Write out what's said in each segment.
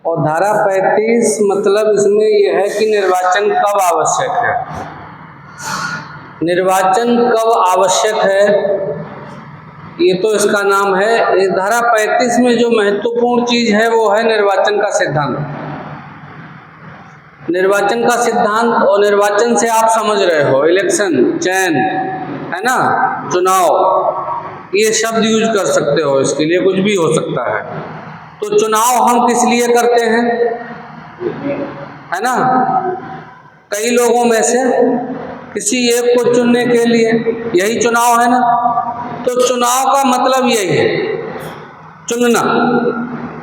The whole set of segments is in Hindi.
और धारा 35 मतलब इसमें यह है कि निर्वाचन कब आवश्यक है। निर्वाचन कब आवश्यक है, ये तो इसका नाम है। इस धारा 35 में जो महत्वपूर्ण चीज है वो है निर्वाचन का सिद्धांत। निर्वाचन का सिद्धांत, और निर्वाचन से आप समझ रहे हो इलेक्शन, चयन, है ना, चुनाव, ये शब्द यूज कर सकते हो, इसके लिए कुछ भी हो सकता है। तो चुनाव हम किस लिए करते हैं, है ना, कई लोगों में से किसी एक को चुनने के लिए, यही चुनाव है ना। तो चुनाव का मतलब यही है, चुनना,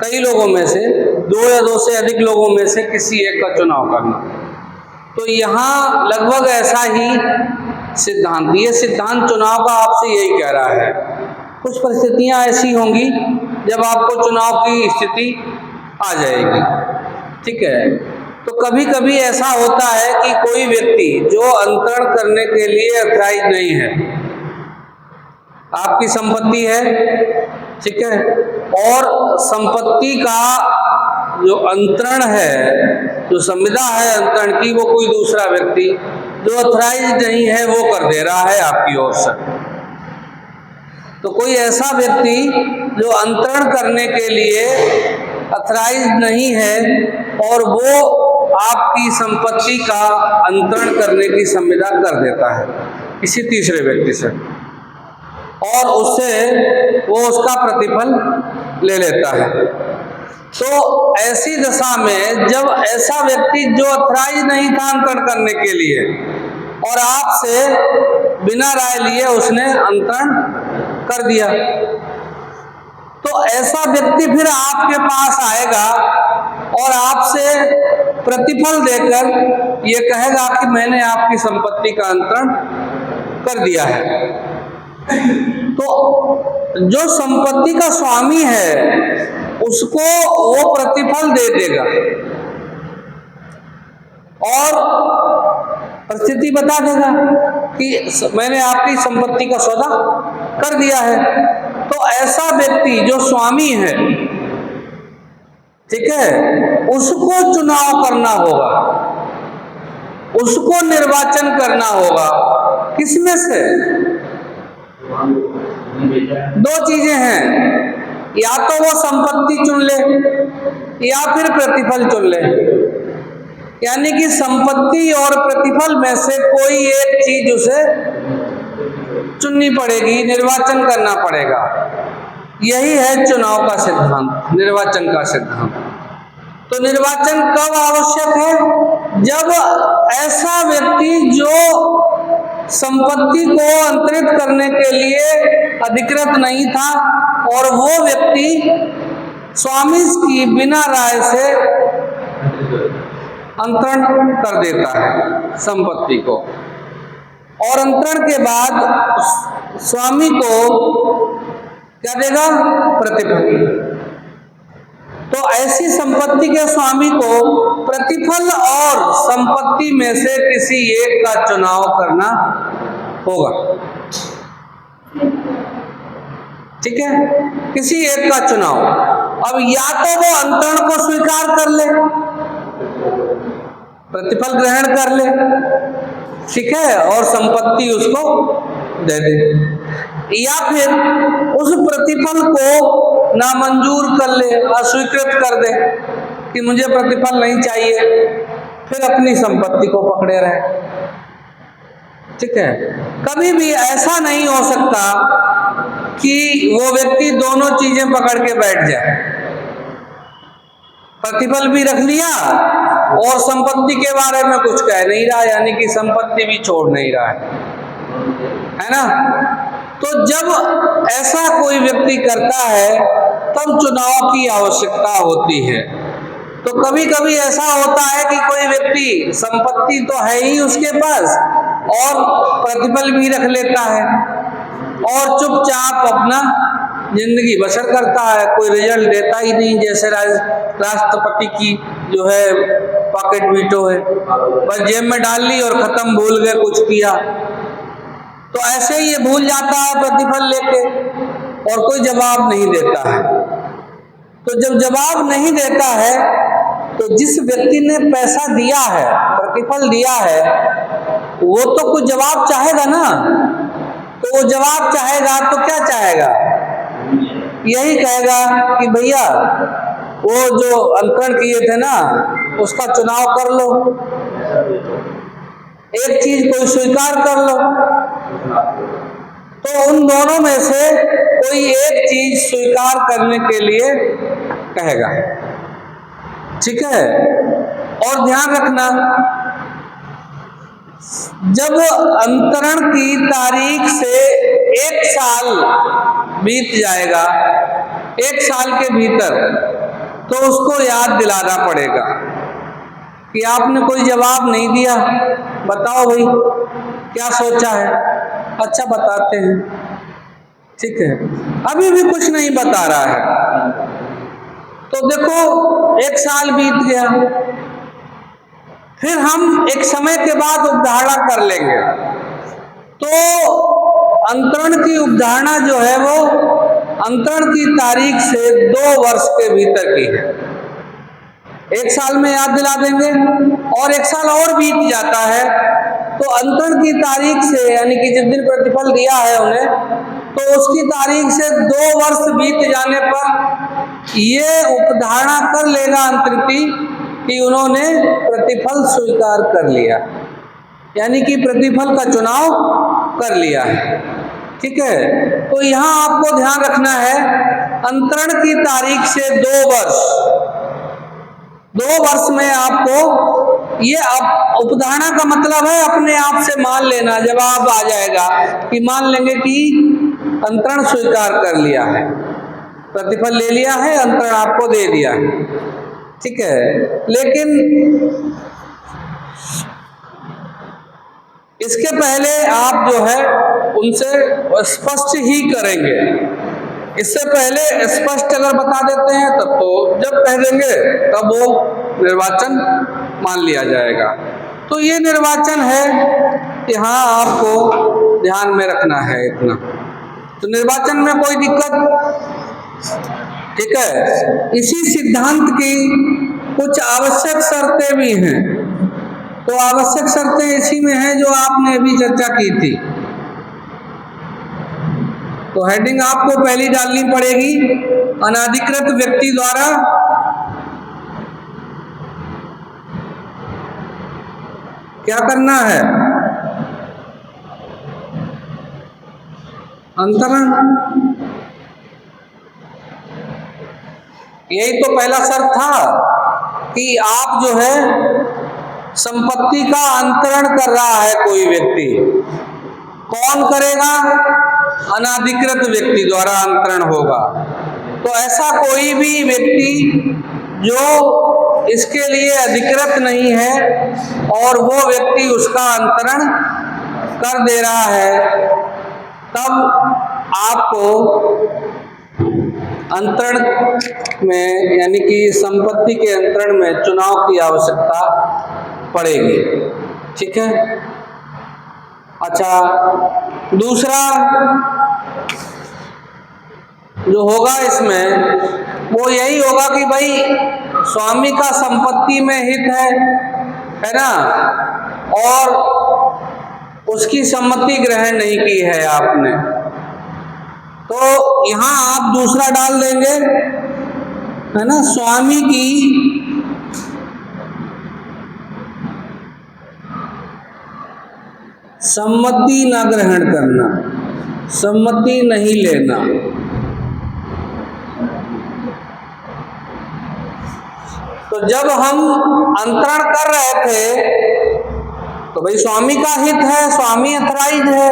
कई लोगों में से, दो या दो से अधिक लोगों में से किसी एक का चुनाव करना। तो यहाँ लगभग ऐसा ही सिद्धांत, ये सिद्धांत चुनाव का आपसे यही कह रहा है। कुछ परिस्थितियां ऐसी होंगी जब आपको चुनाव की स्थिति आ जाएगी, ठीक है। तो कभी कभी ऐसा होता है कि कोई व्यक्ति जो अंतरण करने के लिए अथराइज नहीं है, आपकी संपत्ति है, ठीक है, और संपत्ति का जो अंतरण है, जो संविदा है अंतरण की, वो कोई दूसरा व्यक्ति जो अथराइज नहीं है वो कर दे रहा है आपकी ओर से। तो कोई ऐसा व्यक्ति जो अंतरण करने के लिए अथराइज नहीं है और वो आपकी संपत्ति का अंतरण करने की संविदा कर देता है किसी तीसरे व्यक्ति से, और उससे वो उसका प्रतिफल ले लेता है। तो ऐसी दशा में जब ऐसा व्यक्ति जो अथराइज नहीं था अंतरण करने के लिए और आपसे बिना राय लिए उसने अंतरण कर दिया, तो ऐसा व्यक्ति फिर आपके पास आएगा और आपसे प्रतिफल देकर ये कहेगा कि मैंने आपकी संपत्ति का अंतरण कर दिया है। तो जो संपत्ति का स्वामी है उसको वो प्रतिफल दे देगा और परिस्थिति बता देगा कि मैंने आपकी संपत्ति का सौदा कर दिया है। तो ऐसा व्यक्ति जो स्वामी है, ठीक है, उसको चुनाव करना होगा, उसको निर्वाचन करना होगा। किसमें से? दो चीजें हैं, या तो वो संपत्ति चुन ले या फिर प्रतिफल चुन ले। यानी कि संपत्ति और प्रतिफल में से कोई एक चीज उसे चुननी पड़ेगी, निर्वाचन करना पड़ेगा। यही है चुनाव का सिद्धांत, निर्वाचन का सिद्धांत। तो निर्वाचन कब आवश्यक है? जब ऐसा व्यक्ति जो संपत्ति को अंतरित करने के लिए अधिकृत नहीं था और वो व्यक्ति स्वामी की बिना राय से अंतरण कर देता है संपत्ति को, और अंतरण के बाद स्वामी को क्या देगा? प्रतिफल। तो ऐसी संपत्ति के स्वामी को प्रतिफल और संपत्ति में से किसी एक का चुनाव करना होगा, ठीक है, किसी एक का चुनाव। अब या तो वो अंतरण को स्वीकार कर ले, प्रतिफल ग्रहण कर ले, ठीक है, और संपत्ति उसको दे दे, या फिर उस प्रतिफल को नामंजूर कर ले, अस्वीकृत कर दे कि मुझे प्रतिफल नहीं चाहिए, फिर अपनी संपत्ति को पकड़े रहे, ठीक है। कभी भी ऐसा नहीं हो सकता कि वो व्यक्ति दोनों चीजें पकड़ के बैठ जाए, प्रतिफल भी रख लिया और संपत्ति के बारे में कुछ कह नहीं रहा, यानी कि संपत्ति भी छोड़ नहीं रहा है ना। तो जब ऐसा कोई व्यक्ति करता है तब चुनाव की आवश्यकता होती है। तो कभी कभी ऐसा होता है कि कोई व्यक्ति संपत्ति तो है ही उसके पास और प्रतिफल भी रख लेता है और चुपचाप अपना जिंदगी बसर करता है, कोई रिजल्ट देता ही नहीं। जैसे राष्ट्रपति की जो है पॉकेट वीटो है, बस जेब में डाल ली और खत्म, भूल गए कुछ किया। तो ऐसे ही ये भूल जाता है प्रतिफल लेके और कोई जवाब नहीं देता है। तो जब जवाब नहीं देता है तो जिस व्यक्ति ने पैसा दिया है, प्रतिफल दिया है, वो तो कुछ जवाब चाहेगा ना। तो वो जवाब चाहेगा तो क्या चाहेगा? यही कहेगा कि भैया वो जो अंतरण किए थे ना, उसका चुनाव कर लो, एक चीज कोई स्वीकार कर लो। तो उन दोनों में से कोई एक चीज स्वीकार करने के लिए कहेगा, ठीक है। और ध्यान रखना, जब अंतरण की तारीख से 1 साल बीत जाएगा, 1 साल के भीतर, तो उसको याद दिलाना पड़ेगा कि आपने कोई जवाब नहीं दिया, बताओ भाई क्या सोचा है। अच्छा बताते हैं, ठीक है। अभी भी कुछ नहीं बता रहा है, तो देखो 1 साल बीत गया, फिर हम एक समय के बाद उपधारणा कर लेंगे। तो अंतरण की उपधारणा जो है वो अंतरण की तारीख से 2 वर्ष के भीतर की है। 1 साल में याद दिला देंगे और 1 साल और बीत जाता है, तो अंतरण की तारीख से, यानी कि जिस दिन प्रतिफल दिया है उन्हें, तो उसकी तारीख से 2 वर्ष बीत जाने पर ये उपधारणा कर लेगा अंतरिति कि उन्होंने प्रतिफल स्वीकार कर लिया, यानी कि प्रतिफल का चुनाव कर लिया है, ठीक है। तो यहाँ आपको ध्यान रखना है, अंतरण की तारीख से 2 वर्ष में आपको ये उपधारणा का मतलब है अपने आप से मान लेना। जवाब आ जाएगा कि मान लेंगे कि अंतरण स्वीकार कर लिया है, प्रतिफल ले लिया है, अंतरण आपको दे दिया है, ठीक है। लेकिन इसके पहले आप जो है उनसे स्पष्ट ही करेंगे। इससे पहले स्पष्ट अगर बता देते हैं तब तो जब कह देंगे तब वो निर्वाचन मान लिया जाएगा। तो ये निर्वाचन है कि हाँ आपको ध्यान में रखना है इतना। तो निर्वाचन में कोई दिक्कत, ठीक है। इसी सिद्धांत की कुछ आवश्यक शर्तें भी हैं। तो आवश्यक शर्तें इसी में हैं जो आपने अभी चर्चा की थी। तो हेडिंग आपको पहली डालनी पड़ेगी, अनाधिकृत व्यक्ति द्वारा क्या करना है, अंतरण। यही तो पहला शर्त था कि आप जो है संपत्ति का अंतरण कर रहा है कोई व्यक्ति। कौन करेगा? अनाधिकृत व्यक्ति द्वारा अंतरण होगा। तो ऐसा कोई भी व्यक्ति जो इसके लिए अधिकृत नहीं है और वो व्यक्ति उसका अंतरण कर दे रहा है, तब आपको अंतरण में, यानी कि संपत्ति के अंतरण में चुनाव की आवश्यकता पड़ेगी, ठीक है। अच्छा, दूसरा जो होगा इसमें वो यही होगा कि भाई स्वामी का संपत्ति में हित है ना, और उसकी सम्मति ग्रहण नहीं की है आपने। तो यहाँ आप दूसरा डाल देंगे, है ना, स्वामी की सम्मति न ग्रहण करना, सम्मति नहीं लेना। तो जब हम अंतरण कर रहे थे तो भाई स्वामी का हित है, स्वामी अथराइज है,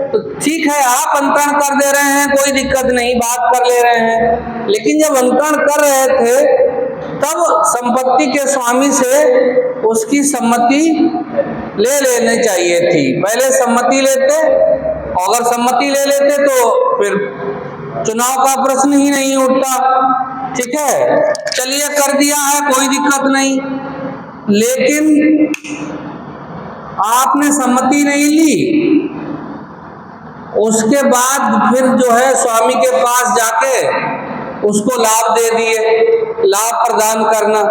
तो ठीक है आप अंतरण कर दे रहे हैं, कोई दिक्कत नहीं, बात कर ले रहे हैं। लेकिन जब अंतरण कर रहे थे तब संपत्ति के स्वामी से उसकी सम्मति ले लेनी चाहिए थी। पहले सम्मति लेते, अगर सम्मति ले लेते तो फिर चुनाव का प्रश्न ही नहीं उठता, ठीक है। चलिए कर दिया है, कोई दिक्कत नहीं, लेकिन आपने सम्मति नहीं ली, उसके बाद फिर जो है स्वामी के पास जाके उसको लाभ दे दिए, लाभ प्रदान करना,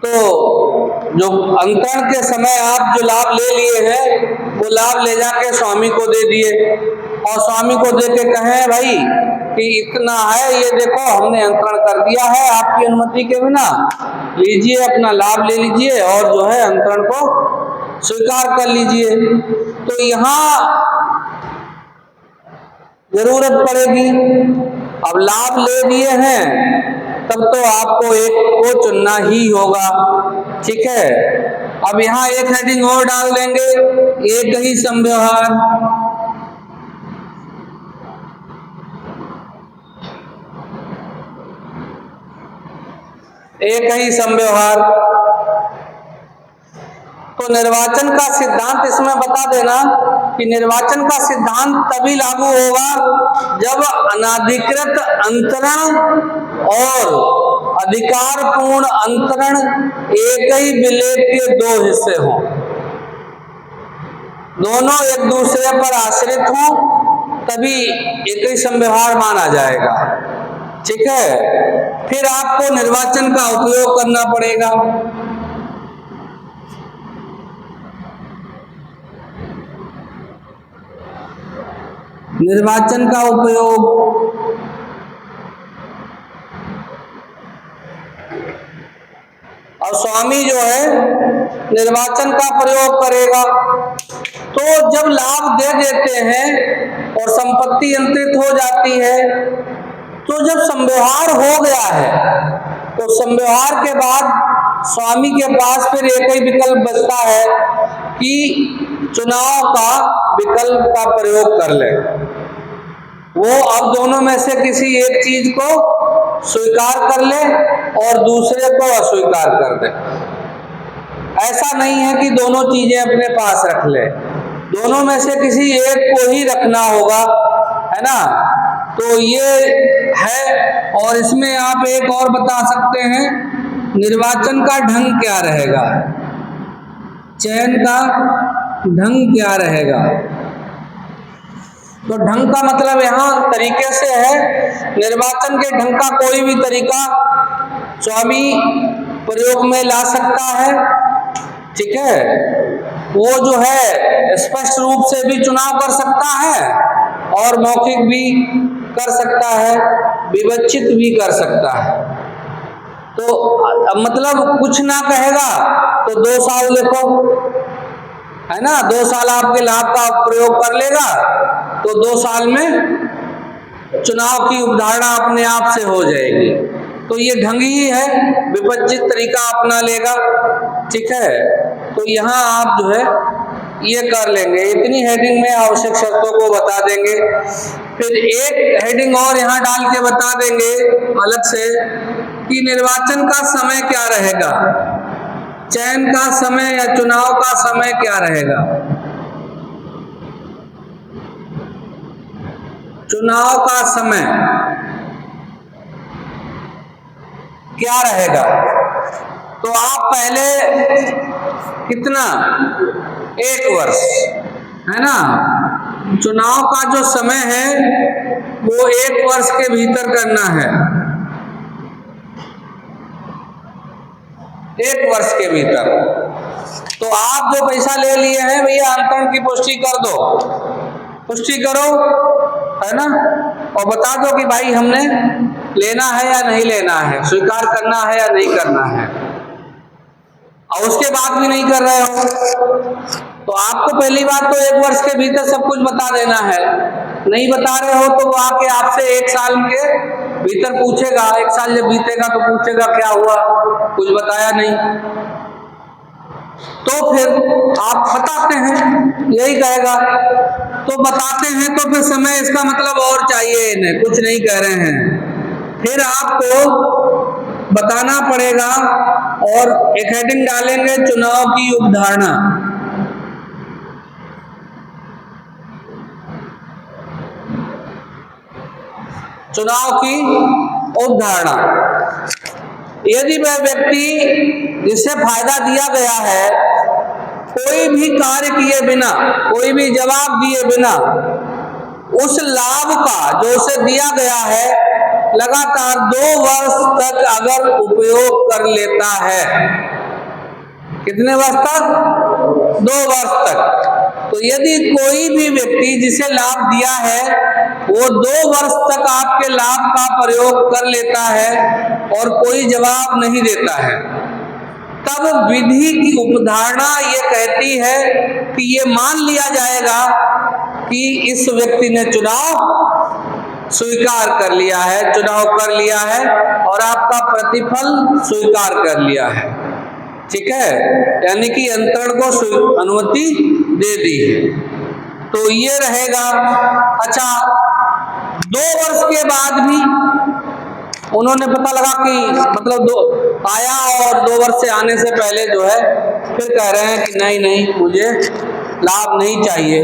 तो जो अंतरण के समय आप जो लाभ ले लिए हैं वो लाभ ले जाके स्वामी को दे दिए और स्वामी को दे के कहें भाई कि इतना है, ये देखो हमने अंतरण कर दिया है आपकी अनुमति के बिना, लीजिए अपना लाभ ले लीजिए और जो है अंतरण को स्वीकार कर लीजिए। तो यहाँ जरूरत पड़ेगी, अब लाभ ले दिए हैं तब तो आपको एक को चुनना ही होगा, ठीक है। अब यहाँ एक हेडिंग और डाल देंगे, एक ही समव्यवहार। एक ही समव्यवहार। तो निर्वाचन का सिद्धांत इसमें बता देना कि निर्वाचन का सिद्धांत तभी लागू होगा जब अनाधिकृत अंतरण और अधिकारपूर्ण अंतरण एक ही विलेख के दो हिस्से हों, दोनों एक दूसरे पर आश्रित हों, तभी एक ही समव्यवहार माना जाएगा, ठीक है। फिर आपको निर्वाचन का उपयोग करना पड़ेगा। निर्वाचन का उपयोग और स्वामी जो है निर्वाचन का प्रयोग करेगा। तो जब लाभ दे देते हैं और संपत्ति अंतरित हो जाती है, तो जब समव्यवहार हो गया है तो समव्यवहार के बाद स्वामी के पास फिर एक ही विकल्प बचता है कि चुनाव का विकल्प का प्रयोग कर ले। वो अब दोनों में से किसी एक चीज को स्वीकार कर ले और दूसरे को अस्वीकार कर दे। ऐसा नहीं है कि दोनों चीजें अपने पास रख ले, दोनों में से किसी एक को ही रखना होगा, है ना। तो ये है। और इसमें आप एक और बता सकते हैं, निर्वाचन का ढंग क्या रहेगा, चयन का ढंग क्या रहेगा। तो ढंग का मतलब यहाँ तरीके से है, निर्वाचन के ढंग का कोई भी तरीका स्वामी प्रयोग में ला सकता है, ठीक है। वो जो है स्पष्ट रूप से भी चुनाव कर सकता है और मौखिक भी कर सकता है, विवक्षित भी कर सकता है। तो मतलब कुछ ना कहेगा तो 2 साल देखो, है ना, 2 साल आपके लाभ का प्रयोग कर लेगा तो 2 साल में चुनाव की उपधारणा अपने आप से हो जाएगी। तो ये ढंग ही है, विपक्षित तरीका अपना लेगा, ठीक है। तो यहाँ आप जो है ये कर लेंगे, इतनी हेडिंग में आवश्यक शर्तों को बता देंगे। फिर एक हेडिंग और यहाँ डाल के बता देंगे अलग से कि निर्वाचन का समय क्या रहेगा, चयन का समय या चुनाव का समय क्या रहेगा। चुनाव का समय क्या रहेगा, तो आप पहले कितना 1 वर्ष, है ना, चुनाव का जो समय है वो 1 वर्ष के भीतर करना है, 1 वर्ष के भीतर। तो आप जो पैसा ले लिए हैं भैया अंतरण की पुष्टि कर दो, पुष्टि करो, है ना, और बता दो कि भाई हमने लेना है या नहीं लेना है, स्वीकार करना है या नहीं करना है। और उसके बाद भी नहीं कर रहे हो तो आपको पहली बात तो 1 वर्ष के भीतर सब कुछ बता देना है। नहीं बता रहे हो तो वो आके आपसे 1 साल के भीतर पूछेगा, 1 साल जब बीतेगा तो पूछेगा क्या हुआ, कुछ बताया नहीं। तो फिर आप बताते हैं, यही कहेगा, तो बताते हैं तो फिर समय इसका मतलब और चाहिए इन्हें, कुछ नहीं कह रहे हैं। फिर आपको बताना पड़ेगा और एक हेडिंग डालेंगे चुनाव की उपधारणा। चुनाव की उपधारणा, यदि वह व्यक्ति जिससे फायदा दिया गया है कोई भी कार्य किए बिना, कोई भी जवाब दिए बिना उस लाभ का जो उसे दिया गया है लगातार 2 वर्ष तक अगर उपयोग कर लेता है, कितने वर्ष तक? 2 वर्ष तक। तो यदि कोई भी व्यक्ति जिसे लाभ दिया है वो 2 वर्ष तक आपके लाभ का प्रयोग कर लेता है और कोई जवाब नहीं देता है, तब विधि की उपधारणा ये कहती है कि ये मान लिया जाएगा कि इस व्यक्ति ने चुनाव स्वीकार कर लिया है, चुनाव कर लिया है और आपका प्रतिफल स्वीकार कर लिया है। ठीक है, यानी कि अंतरण को अनुमति दे दी है। तो ये रहेगा। अच्छा, 2 वर्ष के बाद भी उन्होंने पता लगा कि मतलब आया और 2 वर्ष से आने से पहले जो है फिर कह रहे हैं कि नहीं नहीं मुझे लाभ नहीं चाहिए।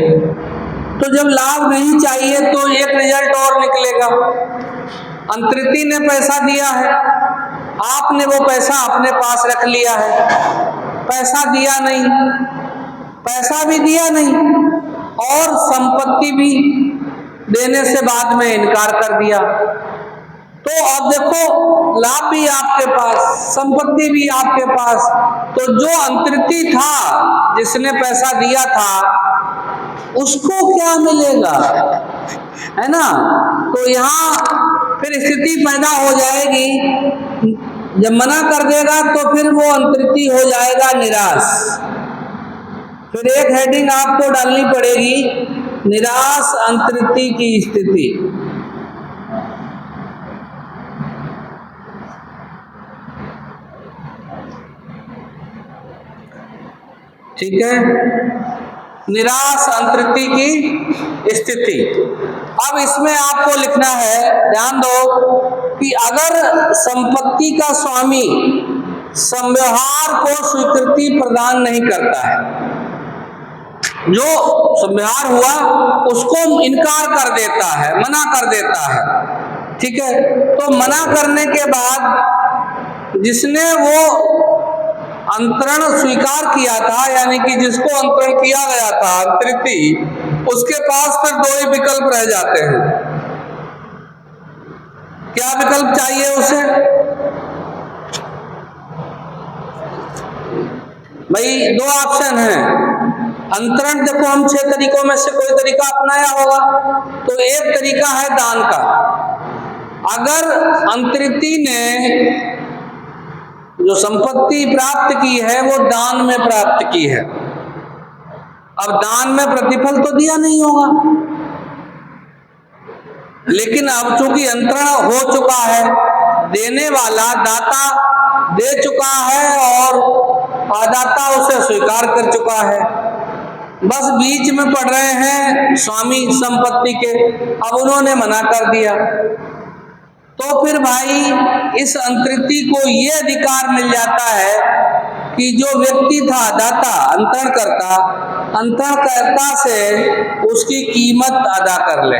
तो जब लाभ नहीं चाहिए तो एक रिजल्ट और निकलेगा। अंतरिती ने पैसा दिया है, आपने वो पैसा अपने पास रख लिया है, पैसा दिया नहीं, पैसा भी दिया नहीं और संपत्ति भी देने से बाद में इनकार कर दिया। तो अब देखो, लाभ भी आपके पास, संपत्ति भी आपके पास, तो जो अंतरिती था जिसने पैसा दिया था उसको क्या मिलेगा, है ना? तो यहाँ फिर स्थिति पैदा हो जाएगी, जब मना कर देगा तो फिर वो अंतरिती हो जाएगा निराश। फिर एक हेडिंग आपको डालनी पड़ेगी, निराश अंतरिती की स्थिति। ठीक है, निराश अंतरिती की स्थिति। अब इसमें आपको लिखना है, ध्यान दो कि अगर संपत्ति का स्वामी संव्यवहार को स्वीकृति प्रदान नहीं करता है, जो संव्यवहार हुआ उसको इनकार कर देता है, मना कर देता है। ठीक है, तो मना करने के बाद जिसने वो अंतरण स्वीकार किया था, यानी कि जिसको अंतरण किया गया था अंतरिती, उसके पास फिर 2 ही विकल्प रह जाते हैं। क्या विकल्प चाहिए उसे? भाई 2 ऑप्शन हैं। अंतरण देखो, हम 6 तरीकों में से कोई तरीका अपनाया होगा, तो एक तरीका है दान का। अगर अंतरिती ने जो संपत्ति प्राप्त की है वो दान में प्राप्त की है, अब दान में प्रतिफल तो दिया नहीं होगा, लेकिन अब चूंकि अंतरण हो चुका है, देने वाला दाता दे चुका है और आदाता उसे स्वीकार कर चुका है, बस बीच में पड़ रहे हैं स्वामी संपत्ति के, अब उन्होंने मना कर दिया। तो फिर भाई इस अंतरिती को ये अधिकार मिल जाता है कि जो व्यक्ति था दाता, अंतरणकर्ता से उसकी कीमत अदा कर ले,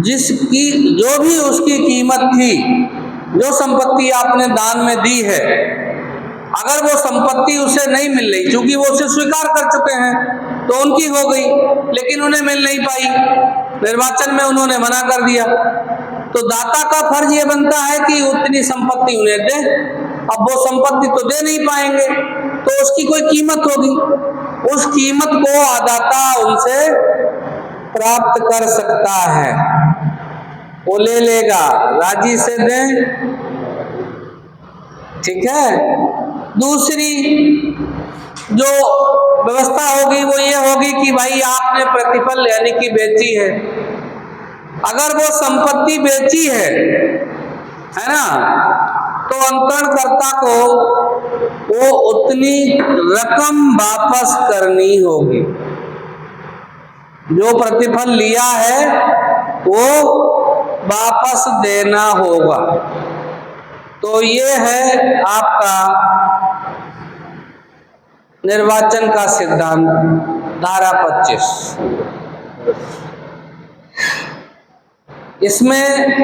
जिसकी जो भी उसकी कीमत थी, जो संपत्ति आपने दान में दी है, अगर वो संपत्ति उसे नहीं मिल रही, क्योंकि वो उसे स्वीकार कर चुके हैं तो उनकी हो गई, लेकिन उन्हें मिल नहीं पाई, निर्वाचन में उन्होंने मना कर दिया, तो दाता का फर्ज ये बनता है कि उतनी संपत्ति उन्हें दे। अब वो संपत्ति तो दे नहीं पाएंगे तो उसकी कोई कीमत होगी, उस कीमत को आदाता उनसे प्राप्त कर सकता है, वो ले लेगा, राजी से दें। ठीक है, दूसरी जो व्यवस्था होगी वो ये होगी कि भाई आपने प्रतिफल यानी कि बेची है, अगर वो संपत्ति बेची है ना, तो अंतरणकर्ता को वो उतनी रकम वापस करनी होगी, जो प्रतिफल लिया है वो वापस देना होगा। तो ये है आपका निर्वाचन का सिद्धांत, धारा 25। इसमें